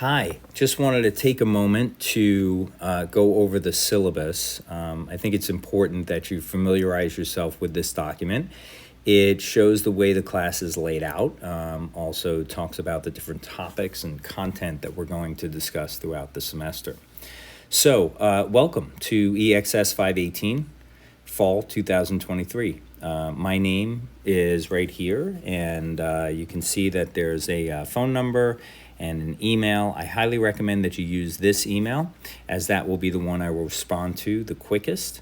Hi, just wanted to take a moment to go over the syllabus. I think it's important that you familiarize yourself with this document. It shows the way the class is laid out, also talks about the different topics and content that we're going to discuss throughout the semester. So, welcome to EXS 518, Fall 2023. My name is right here, and you can see that there's a phone number and an email. I highly recommend that you use this email, as that will be the one I will respond to the quickest.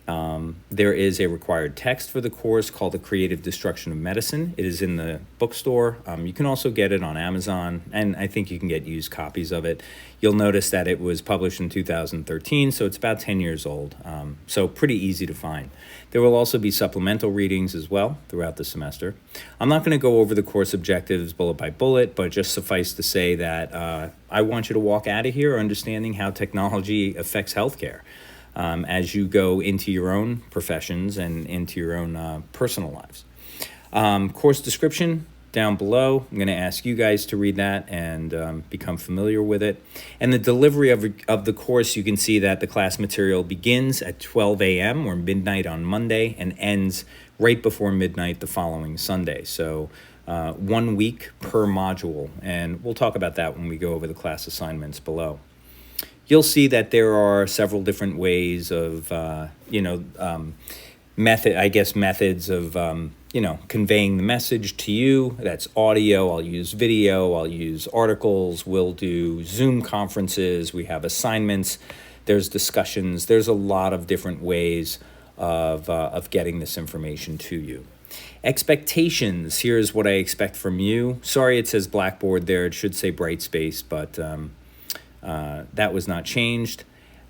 There is a required text for the course called The Creative Destruction of Medicine. It is in the bookstore. You can also get it on Amazon, and I think you can get used copies of it. You'll notice that it was published in 2013, so it's about 10 years old, so pretty easy to find. There will also be supplemental readings as well throughout the semester. I'm not going to go over the course objectives bullet by bullet, but just suffice to say that I want you to walk out of here understanding how technology affects healthcare. As you go into your own professions and into your own personal lives. Course description down below. I'm going to ask you guys to read that and become familiar with it. And the delivery of the course, you can see that the class material begins at 12 a.m. or midnight on Monday and ends right before midnight the following Sunday. So 1 week per module, and we'll talk about that when we go over the class assignments below. You'll see that there are several different ways of, methods of, conveying the message to you. That's audio. I'll use video. I'll use articles. We'll do Zoom conferences. We have assignments. There's discussions. There's a lot of different ways of getting this information to you. Expectations. Here's what I expect from you. Sorry, it says Blackboard there. It should say Brightspace, but that was not changed.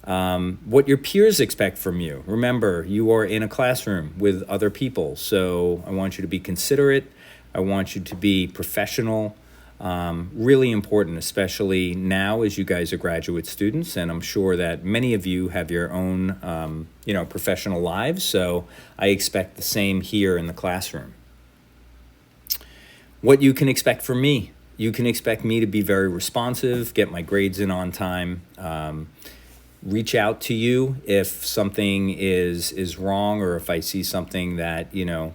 What your peers expect from you. Remember, you are in a classroom with other people, so I want you to be considerate. I want you to be professional. Really important, especially now as you guys are graduate students, and I'm sure that many of you have your own, professional lives, so I expect the same here in the classroom. What you can expect from me. You can expect me to be very responsive, get my grades in on time, reach out to you if something is wrong or if I see something that,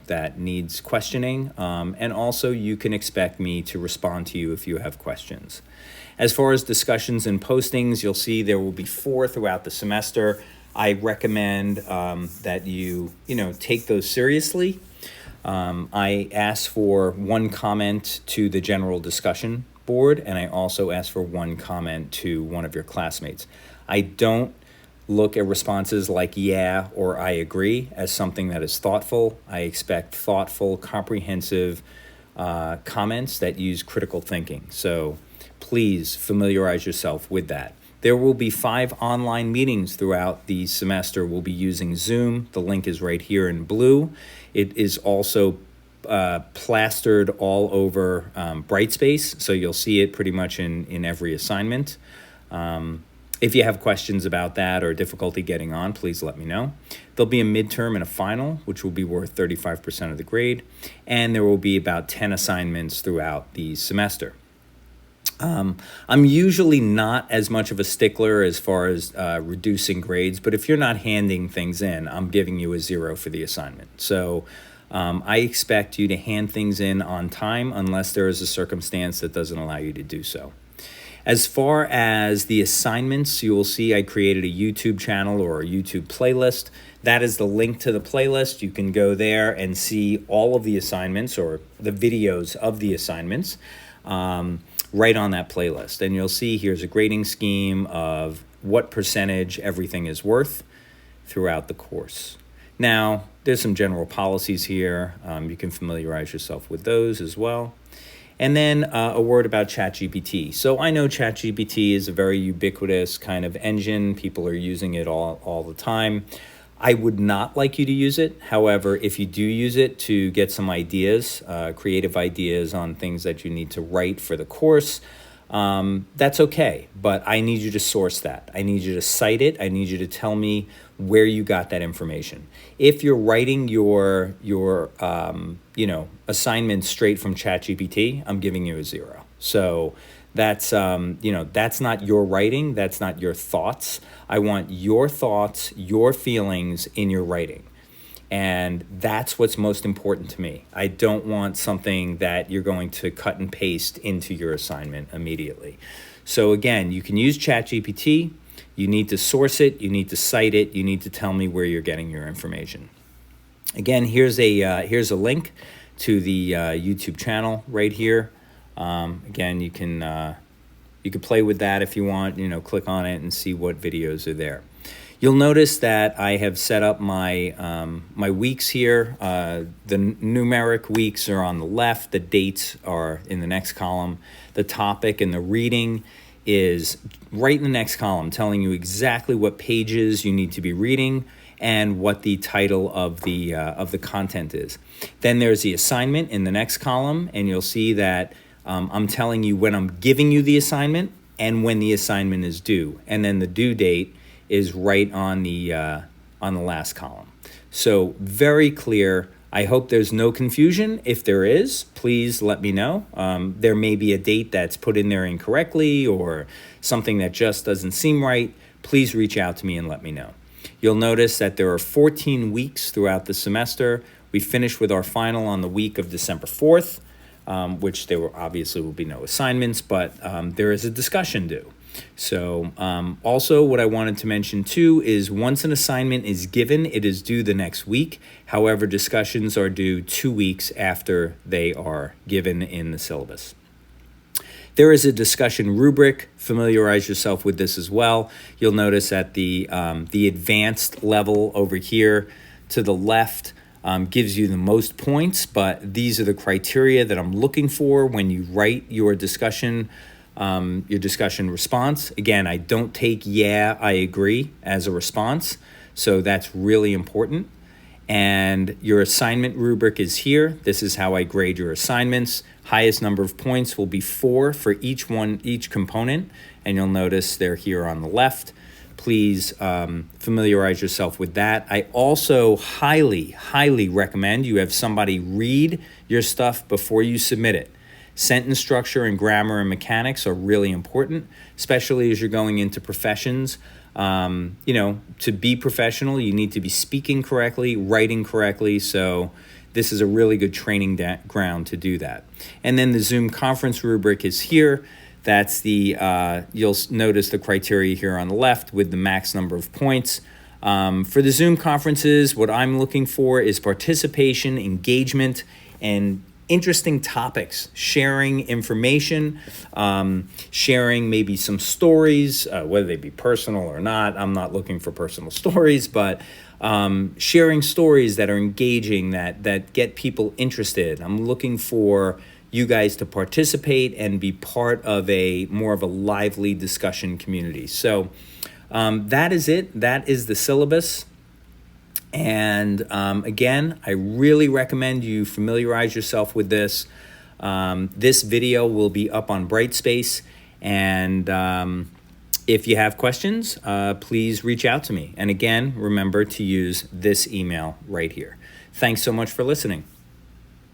that needs questioning. And also you can expect me to respond to you if you have questions. As far as discussions and postings, you'll see there will be 4 throughout the semester. I recommend that you take those seriously. I ask for 1 comment to the general discussion board, and I also ask for 1 comment to one of your classmates. I don't look at responses like yeah or I agree as something that is thoughtful. I expect thoughtful, comprehensive comments that use critical thinking. So please familiarize yourself with that. There will be 5 online meetings throughout the semester. We'll be using Zoom. The link is right here in blue. It is also plastered all over Brightspace, so you'll see it pretty much in every assignment. If you have questions about that or difficulty getting on, please let me know. There'll be a midterm and a final, which will be worth 35% of the grade, and there will be about 10 assignments throughout the semester. I'm usually not as much of a stickler as far as reducing grades, but if you're not handing things in, I'm giving you a 0 for the assignment. So I expect you to hand things in on time unless there is a circumstance that doesn't allow you to do so. As far as the assignments, you will see I created a YouTube channel or a YouTube playlist. That is the link to the playlist. You can go there and see all of the assignments or the videos of the assignments. Right on that playlist. And you'll see here's a grading scheme of what percentage everything is worth throughout the course. Now, there's some general policies here. You can familiarize yourself with those as well. And then a word about ChatGPT. So I know ChatGPT is a very ubiquitous kind of engine. People are using it all the time. I would not like you to use it. However, if you do use it to get some ideas, creative ideas on things that you need to write for the course, that's okay. But I need you to source that. I need you to cite it. I need you to tell me where you got that information. If you're writing your assignment straight from ChatGPT, I'm giving you a 0. So That's that's not your writing. That's not your thoughts. I want your thoughts, your feelings in your writing. And that's what's most important to me. I don't want something that you're going to cut and paste into your assignment immediately. So again, you can use ChatGPT. You need to source it. You need to cite it. You need to tell me where you're getting your information. Again, here's a link to the YouTube channel right here. Again, you can play with that if you want. Click on it and see what videos are there. You'll notice that I have set up my my weeks here. The numeric weeks are on the left. The dates are in the next column. The topic and the reading is right in the next column, telling you exactly what pages you need to be reading and what the title of the content is. Then there's the assignment in the next column, and you'll see that I'm telling you when I'm giving you the assignment and when the assignment is due, and then the due date is right on the last column. So very clear. I hope there's no confusion. If there is, please let me know. There may be a date that's put in there incorrectly or something that just doesn't seem right. Please reach out to me and let me know. You'll notice that there are 14 weeks throughout the semester. We finish with our final on the week of December 4th, which obviously will be no assignments, but there is a discussion due. So also what I wanted to mention too is once an assignment is given, it is due the next week. However, discussions are due 2 weeks after they are given in the syllabus. There is a discussion rubric. Familiarize yourself with this as well. You'll notice at the advanced level over here to the left gives you the most points, but these are the criteria that I'm looking for when you write your discussion response. Again, I don't take "yeah, I agree" as a response, so that's really important. And your assignment rubric is here. This is how I grade your assignments. Highest number of points will be 4 for each component, and you'll notice they're here on the left. Please familiarize yourself with that. I also highly, highly recommend you have somebody read your stuff before you submit it. Sentence structure and grammar and mechanics are really important, especially as you're going into professions. To be professional, you need to be speaking correctly, writing correctly. So this is a really good training ground to do that. And then the Zoom conference rubric is here. That's you'll notice the criteria here on the left with the max number of points. For the Zoom conferences, what I'm looking for is participation, engagement, and interesting topics, sharing information, sharing maybe some stories, whether they be personal or not. I'm not looking for personal stories, but sharing stories that are engaging, that get people interested. I'm looking for you guys to participate and be part of more of a lively discussion community. So that is it. That is the syllabus. And again, I really recommend you familiarize yourself with this. This video will be up on Brightspace, and if you have questions, please reach out to me. And again, remember to use this email right here. Thanks so much for listening.